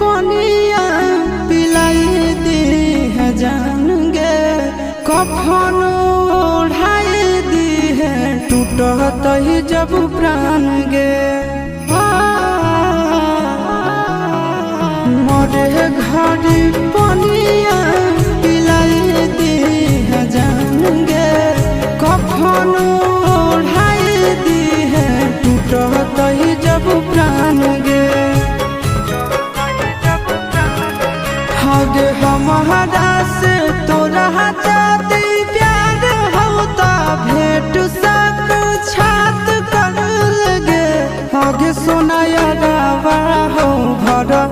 पनिया पिलाई दी है जान गे, कफन ओढ़ाई दी है टूटत ही जब प्राण गे। मोरे घड़ी पनिया पिलाई दी है जान गे, कफन ओढ़ाई दी है टूटत ही जब प्राण गे। हगे हमारा